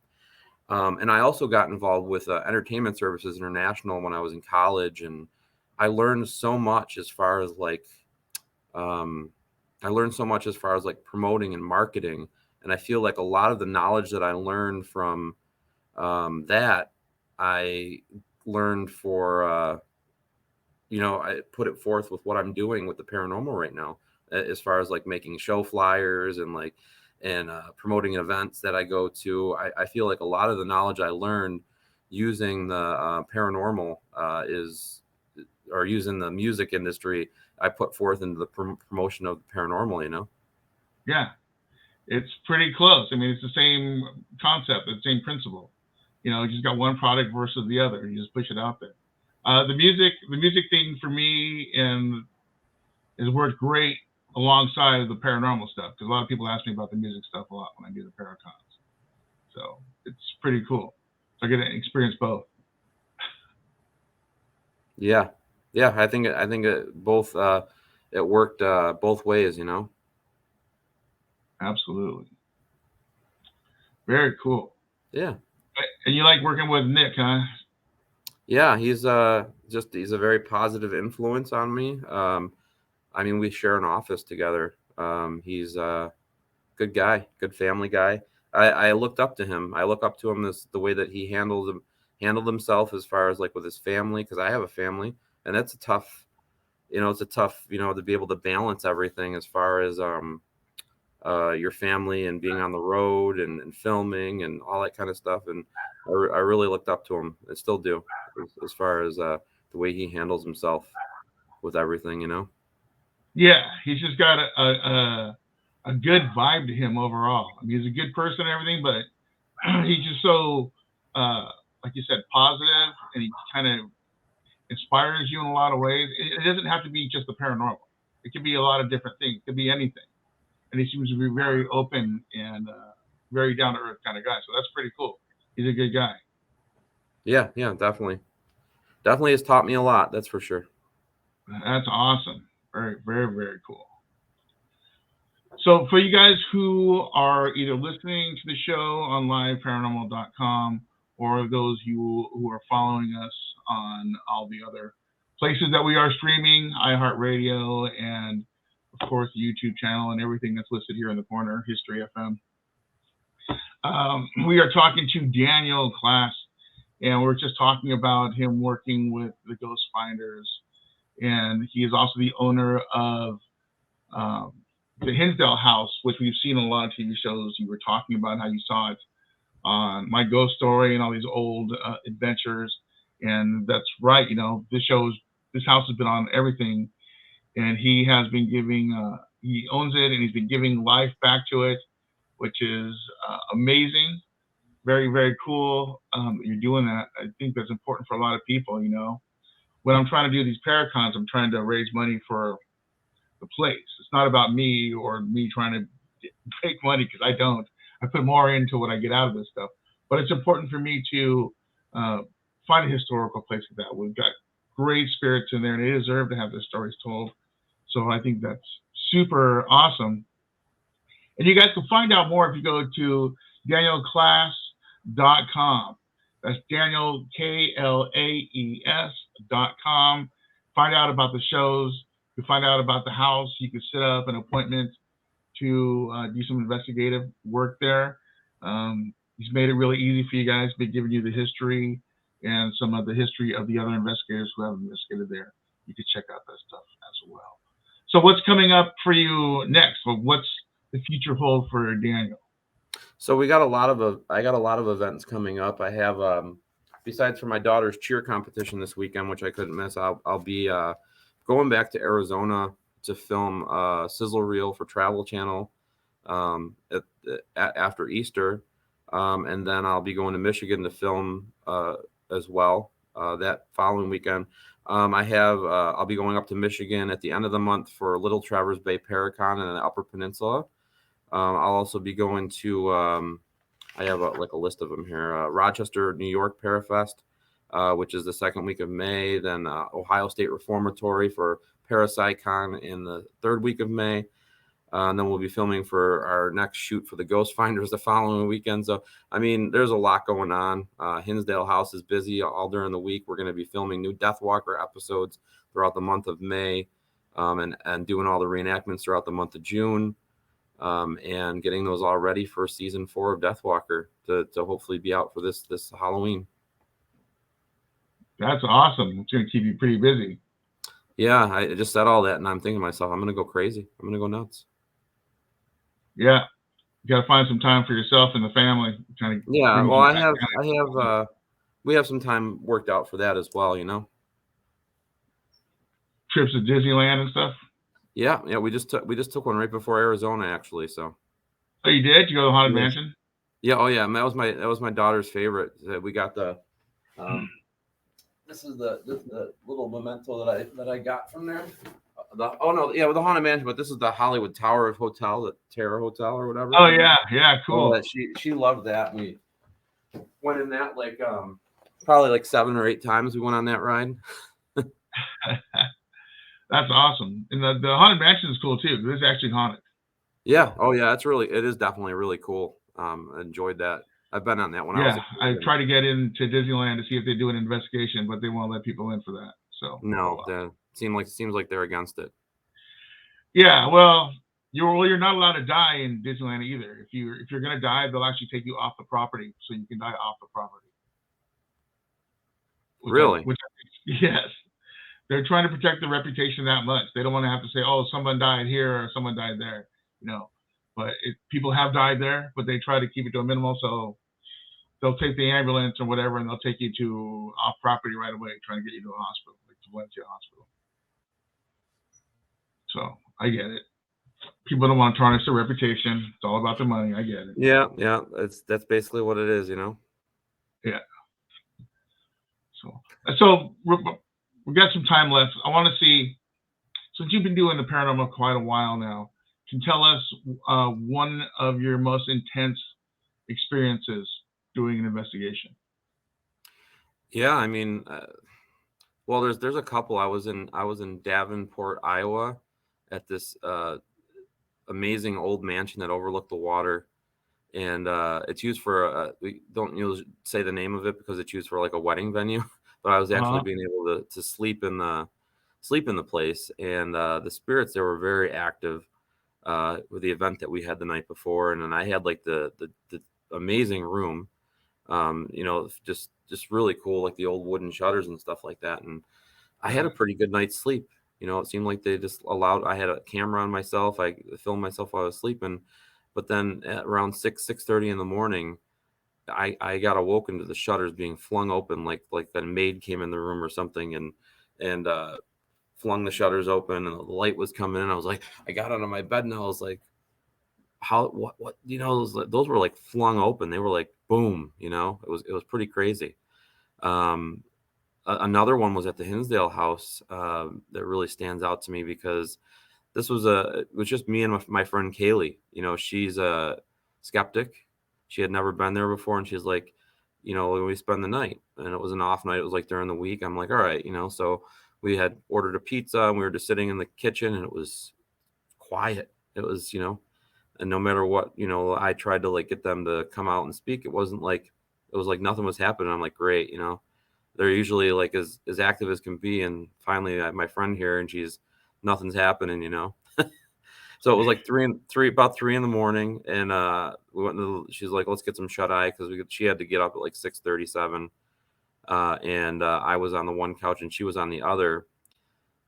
And I also got involved with Entertainment Services International when I was in college, and I learned so much as far as like um, promoting and marketing. And I feel like a lot of the knowledge that I learned from that, I learned I put it forth with what I'm doing with the paranormal right now, as far as like making show flyers and promoting events that I go to. I feel like a lot of the knowledge I learned using the paranormal is or using the music industry, I put forth into the promotion of the paranormal. Yeah, it's pretty close. I mean, it's the same concept, the same principle. You just got one product versus the other. You just push it out there. The music thing for me and has worked great alongside of the paranormal stuff, because a lot of people ask me about the music stuff a lot when I do the paracons. So it's pretty cool. So I get to experience both. Yeah, I think it both it worked both ways, you know. Absolutely. Very cool. Yeah. And you like working with Nick, huh? Yeah, he's he's a very positive influence on me. I mean, we share an office together. He's a good guy, good family guy. I looked up to him. I look up to him the way that he handled himself as far as like with his family, because I have a family, and that's a tough, it's a tough, to be able to balance everything as far as your family and being on the road and filming and all that kind of stuff. And I really looked up to him. I still do, as far as the way he handles himself with everything, Yeah, he's just got a good vibe to him overall. I mean, he's a good person and everything, but he's just so, like you said, positive, and he kind of inspires you in a lot of ways. It doesn't have to be just the paranormal. It could be a lot of different things. It could be anything. And he seems to be very open and very down to earth kind of guy. So that's pretty cool. He's a good guy. Yeah, definitely has taught me a lot. That's for sure. That's awesome. Very, very, very cool. So for you guys who are either listening to the show on liveparanormal.com or those who are following us on all the other places that we are streaming, iHeartRadio, and of course the YouTube channel and everything that's listed here in the corner, History FM. We are talking to Daniel Klaes, and we're just talking about him working with the Ghost Finders, and he is also the owner of the Hinsdale House, which we've seen in a lot of TV shows. You were talking about how you saw it on My Ghost Story and all these old adventures, and that's right. This house has been on everything, and he has been giving. He owns it, and he's been giving life back to it, which is amazing. Very, very cool. You're doing that. I think that's important for a lot of people. When I'm trying to do these paracons, I'm trying to raise money for the place. It's not about me or me trying to make money, because I don't. I put more into what I get out of this stuff. But it's important for me to find a historical place like that. We've got great spirits in there, and they deserve to have their stories told. So I think that's super awesome. And you guys can find out more if you go to danielklaes.com. That's Daniel, KLAES.com. Find out about the shows. You find out about the house. You can set up an appointment to do some investigative work there. He's made it really easy for you guys. Been giving you the history and some of the history of the other investigators who have investigated there. You can check out that stuff as well. So what's coming up for you next? What's the future hold for Daniel? So I got a lot of events coming up. I have besides for my daughter's cheer competition this weekend, which I couldn't miss. I'll be going back to Arizona to film a sizzle reel for Travel Channel after Easter, and then I'll be going to Michigan to film as well that following weekend. I'll be going up to Michigan at the end of the month for Little Traverse Bay Paracon in the Upper Peninsula. I'll also be going to, I have a list of them here, Rochester, New York Parafest, which is the second week of May, then Ohio State Reformatory for Parapsychon in the third week of May. And then we'll be filming for our next shoot for the Ghost Finders the following weekend. So, I mean, there's a lot going on. Hinsdale House is busy all during the week. We're going to be filming new Deathwalker episodes throughout the month of May, and doing all the reenactments throughout the month of June. And getting those all ready for season 4 of Deathwalker to hopefully be out for this Halloween. That's awesome. It's going to keep you pretty busy. Yeah, I just said all that, and I'm thinking to myself, I'm going to go crazy. I'm going to go nuts. Yeah, you got to find some time for yourself and the family. Yeah, well, we have some time worked out for that as well. Trips to Disneyland and stuff. Yeah, we just took one right before Arizona, actually. So. Oh, you did? You go to the Haunted Mansion? Yeah. Oh, yeah. That was my daughter's favorite. We got the. This is the little memento that I got from there. with the Haunted Mansion, but this is the Hollywood Tower Hotel, the Terror Hotel or whatever. Oh yeah, cool. She loved that. We went in that probably like 7 or 8 times. We went on that ride. That's awesome. And the Haunted Mansion is cool too. This is actually haunted. Yeah. Oh yeah, it is definitely really cool. I enjoyed that. I've been on that one. Yeah, I tried to get into Disneyland to see if they do an investigation, but they won't let people in for that. So no, seems like they're against it. Yeah, well, you're not allowed to die in Disneyland either. If you're gonna die, they'll actually take you off the property, so you can die off the property. Really? Yes, they're trying to protect the reputation that much. They don't want to have to say, "Oh, someone died here" or "someone died there," But people have died there, but they try to keep it to a minimal, so they'll take the ambulance or whatever, and they'll take you to off property right away, trying to get you to a hospital, like to Valencia Hospital. So I get it. People don't want to tarnish their reputation. It's all about the money. I get it. Yeah. That's basically what it is, Yeah. So we got some time left. I want to see, since you've been doing the paranormal quite a while now, can you tell us one of your most intense experiences doing an investigation? Yeah, I mean, well, there's a couple. I was in Davenport, Iowa, at this amazing old mansion that overlooked the water, and it's used for we don't usually say the name of it because it's used for like a wedding venue, but I was actually being able to sleep in the place, and the spirits there were very active with the event that we had the night before, and then I had like the amazing room, just really cool, like the old wooden shutters and stuff like that, and I had a pretty good night's sleep. It seemed like they just allowed. I had a camera on myself. I filmed myself while I was sleeping, but then at around 6:30 in the morning, I got awoken to the shutters being flung open, like a maid came in the room or something, and flung the shutters open, and the light was coming in. I was like, I got out of my bed and I was like, what those were like flung open. They were like boom. It was pretty crazy. Another one was at the Hinsdale House that really stands out to me because it was just me and my friend Kaylee. She's a skeptic. She had never been there before, and she's like, we spend the night, and it was an off night. It was like during the week. I'm like, all right, so we had ordered a pizza, and we were just sitting in the kitchen, and it was quiet. It was, and no matter what, I tried to like get them to come out and speak. It was like nothing was happening. I'm like, great, they're usually like as active as can be. And finally I have my friend here, and nothing's happening, So it was like about 3 in the morning, and we went she's like, let's get some shut eye, because she had to get up at like 6:37, and I was on the one couch and she was on the other,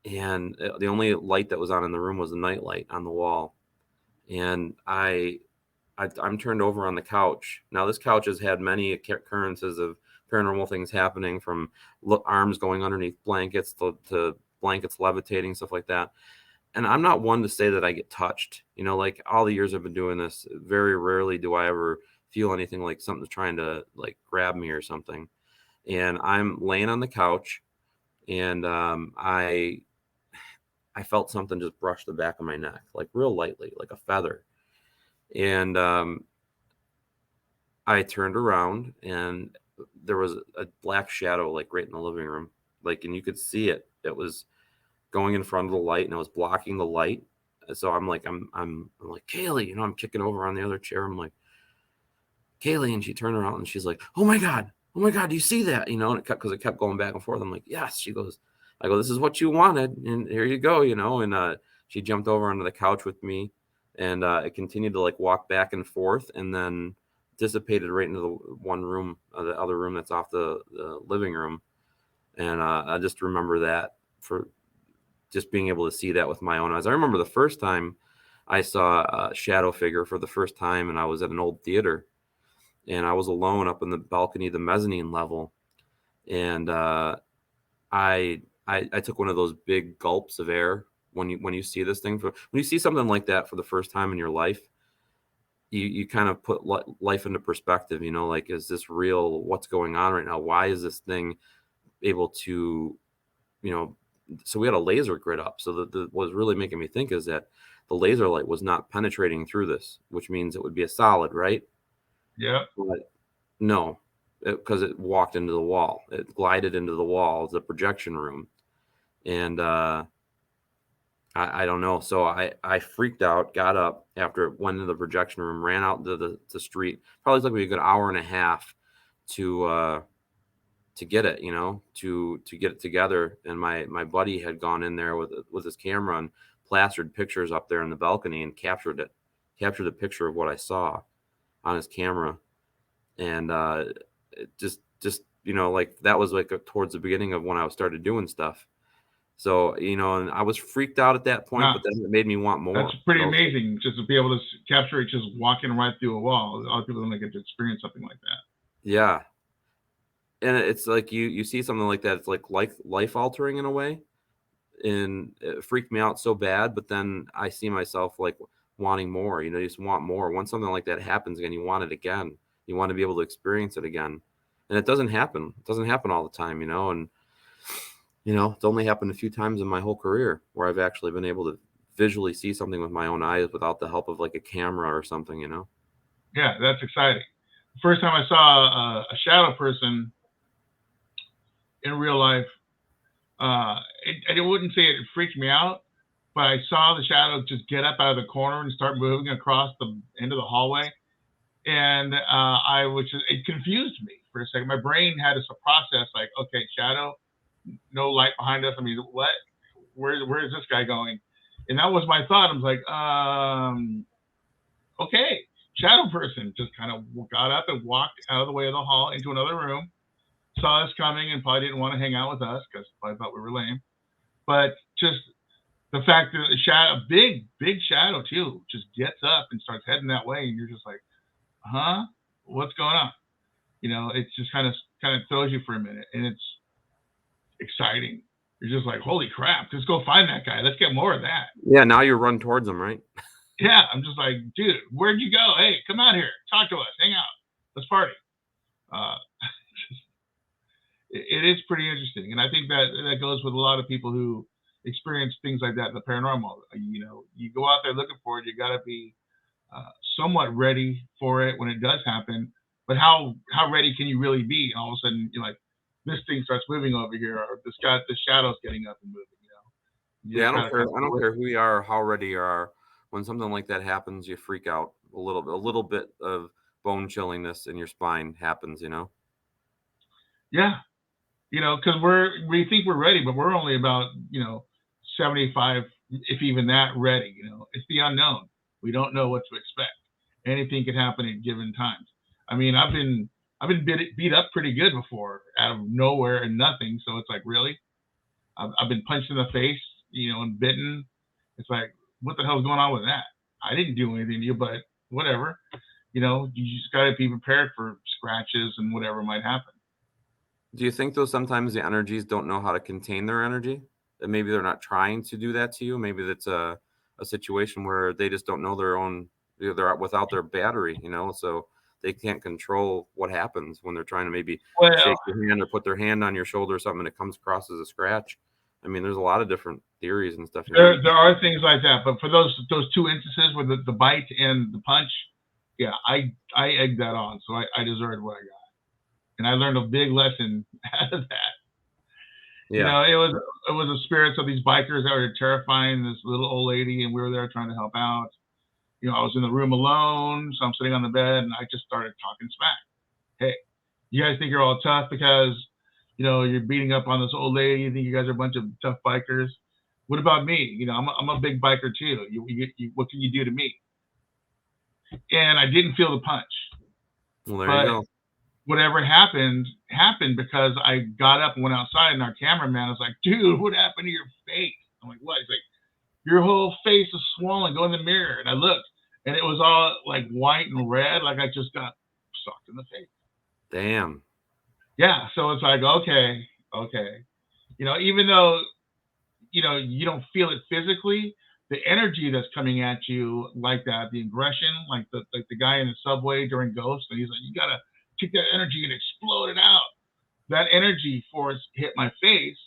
and the only light that was on in the room was a night light on the wall, and I'm turned over on the couch. Now this couch has had many occurrences of paranormal things happening, from arms going underneath blankets to blankets levitating, stuff like that. And I'm not one to say that I get touched. Like all the years I've been doing this, very rarely do I ever feel anything like something's trying to like grab me or something. And I'm laying on the couch, and I felt something just brush the back of my neck, like real lightly, like a feather. And I turned around, and there was a black shadow, like right in the living room, like, and you could see it. It was going in front of the light, and it was blocking the light. So I'm like, I'm like, Kaylee, I'm kicking over on the other chair. I'm like, Kaylee, and she turned around and she's like, oh my God, do you see that? And because it kept going back and forth. I'm like, yes. She goes, I go, this is what you wanted, and here you go, and she jumped over onto the couch with me, and it continued to like walk back and forth, and then dissipated right into the one room, the other room that's off the living room. And I just remember that, for just being able to see that with my own eyes. I remember the first time I saw a shadow figure for the first time, and I was at an old theater, and I was alone up in the balcony, the mezzanine level, and I took one of those big gulps of air when you see this thing, when you see something like that for the first time in your life. You kind of put life into perspective, like, is this real? What's going on right now? Why is this thing able to, so we had a laser grid up. So what was really making me think is that the laser light was not penetrating through this, which means it would be a solid, right? Yeah. But no, because it walked into the wall. It glided into the wall of the projection room. And I don't know. So I freaked out, got up after it went into the projection room, ran out into the street. Probably took me a good hour and a half to get it, to get it together. And my buddy had gone in there with his camera and plastered pictures up there in the balcony and captured a picture of what I saw on his camera. And it just like that was like towards the beginning of when I started doing stuff. So, and I was freaked out at that point, Nah, but then it made me want more. that's pretty So, amazing just to be able to capture it just walking right through a wall. A lot of people don't get to experience something like that. yeah. And it's like you see something like that, it's like life altering in a way. And it freaked me out so bad, but then I see myself like wanting more, you just want more. Once something like that happens again, you want it again. You want to be able to experience it again. And it doesn't happen. It doesn't happen all the time, and it's only happened a few times in my whole career where I've actually been able to visually see something with my own eyes without the help of like a camera or something, Yeah, that's exciting. The first time I saw a shadow person in real life, I wouldn't say it freaked me out, but I saw the shadow just get up out of the corner and start moving across the end of the hallway. And it confused me for a second. My brain had to process like, okay, shadow, no light behind us. I mean, what? Where is this guy going? And that was my thought. I was like, okay, shadow person just kind of got up and walked out of the way of the hall into another room, saw us coming and probably didn't want to hang out with us because probably thought we were lame. But just the fact that a shadow, big shadow too, just gets up and starts heading that way, and you're just like, huh? What's going on? It's just kind of throws you for a minute, and it's exciting. You're just like, holy crap, let's go find that guy. Let's get more of that. Yeah, now you run towards him, right? Yeah, I'm just like, dude, where'd you go? Hey, come out here, talk to us, hang out, let's party. It is pretty interesting, and I think that goes with a lot of people who experience things like that in the paranormal. You go out there looking for it, you got to be somewhat ready for it when it does happen. But how ready can you really be? And all of a sudden, you're like, this thing starts moving over here, or the shadow's getting up and moving. Yeah, I don't care who you are or how ready you are. When something like that happens, you freak out a little bit of bone chilliness in your spine happens, Yeah, because we think we're ready, but we're only about 75, if even that, ready. It's the unknown. We don't know what to expect. Anything could happen at given times. I mean, I've been beat up pretty good before out of nowhere and nothing. So it's like, really? I've been punched in the face, and bitten. It's like, what the hell's going on with that? I didn't do anything to you, but whatever. You just got to be prepared for scratches and whatever might happen. Do you think though sometimes the energies don't know how to contain their energy? That maybe they're not trying to do that to you? Maybe that's a situation where they just don't know their own, they're without their battery, so they can't control what happens when they're trying to maybe shake your hand or put their hand on your shoulder or something and it comes across as a scratch. I mean, there's a lot of different theories and stuff. There are things like that, but for those two instances with the bite and the punch, yeah, I egged that on, so I deserved what I got, and I learned a big lesson out of that. Yeah. It was the spirits of these bikers that were terrifying this little old lady, and we were there trying to help out. I was in the room alone, so I'm sitting on the bed, and I just started talking smack. Hey, you guys think you're all tough because you're beating up on this old lady? You think you guys are a bunch of tough bikers? What about me? I'm a big biker too. What can you do to me? And I didn't feel the punch. Well, there you go. Whatever happened because I got up and went outside, and our cameraman was like, dude, what happened to your face? I'm like, what? He's like, your whole face is swollen. Go in the mirror. And I looked, and it was all like white and red, like I just got sucked in the face. Damn. Yeah. So it's like, okay. Even though, you don't feel it physically, the energy that's coming at you like that, the aggression, like the guy in the subway during Ghost, and he's like, you got to take that energy and explode it out. That energy force hit my face,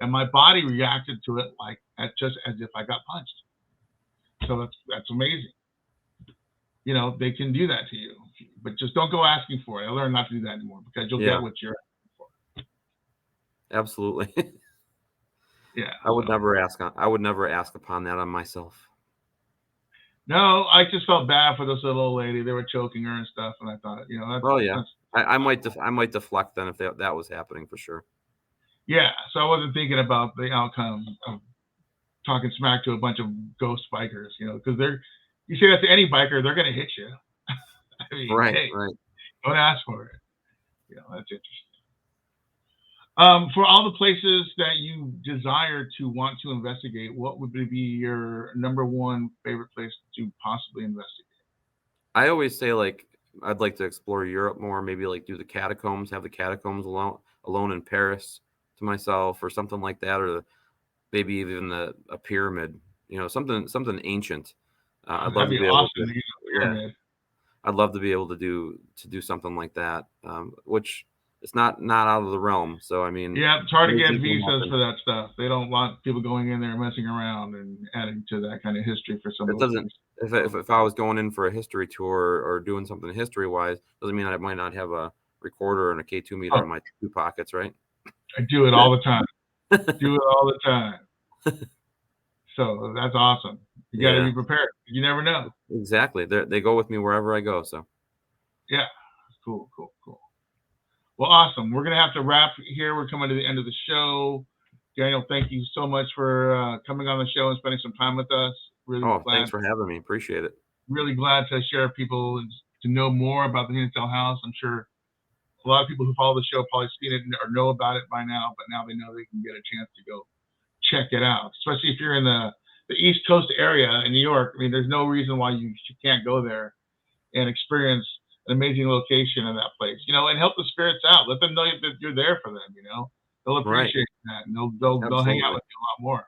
and my body reacted to it just as if I got punched. So that's amazing. You know, they can do that to you, but just don't go asking for it. I learned not to do that anymore because you'll get what you're asking for. Absolutely. Yeah. I would never ask upon that on myself. No, I just felt bad for this little old lady. They were choking her and stuff, and I thought, you know, I might deflect then if that was happening for sure. Yeah, so I wasn't thinking about the outcome of talking smack to a bunch of ghost bikers, you know, because you say that to any biker, they're going to hit you. I mean, right. Don't ask for it. You know, that's interesting. For all the places that you desire to want to investigate, what would be your number one favorite place to possibly investigate? I always say, like, I'd like to explore Europe more, maybe like do the catacombs, have the catacombs alone in Paris to myself or something like that, or maybe even a pyramid, you know, something ancient. I'd love to be able to, I'd love to be able to do something like that, which it's not out of the realm. So I mean, yeah, it's hard to get visas for that stuff. They don't want people going in there messing around and adding to that kind of history for some. It doesn't. If I was going in for a history tour or doing something history wise, doesn't mean I might not have a recorder and a K2 meter in my two pockets, right? I do it all the time. Do it all the time. So that's awesome. You got to be prepared. You never know. Exactly. They go with me wherever I go. So. Yeah. Cool. Well, awesome. We're going to have to wrap here. We're coming to the end of the show. Daniel, thank you so much for coming on the show and spending some time with us. Really thanks for having me. Appreciate it. Really glad to share people to know more about the Hinsdale House. I'm sure a lot of people who follow the show probably seen it or know about it by now, but now they know they can get a chance to go check it out, especially if you're in the East Coast area in New York. I mean, there's no reason why you can't go there and experience an amazing location in that place, you know, and help the spirits out. Let them know that you're there for them, you know. They'll appreciate that, and they'll hang out with you a lot more.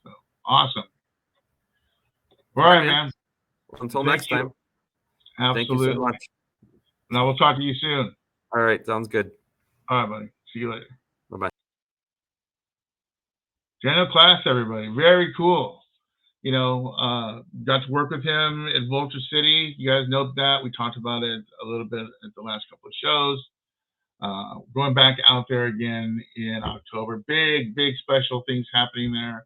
So awesome. All right, man. Until next time. Absolutely. Thank you so much. Now we'll talk to you soon. All right, sounds good. All right, buddy. See you later. Bye-bye. Daniel Klaes, everybody. Very cool. You know, got to work with him at Vulture City. You guys know that. We talked about it a little bit at the last couple of shows. Going back out there again in October. Big special things happening there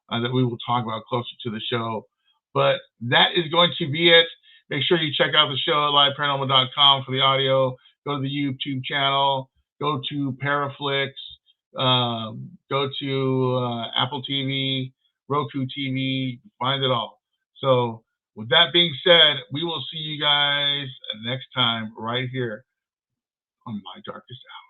that we will talk about closer to the show. But that is going to be it. Make sure you check out the show at liveparanormal.com for the audio. Go to the YouTube channel. Go to Paraflix. Go to Apple TV, Roku TV. Find it all. So with that being said, we will see you guys next time right here on My Darkest Hour.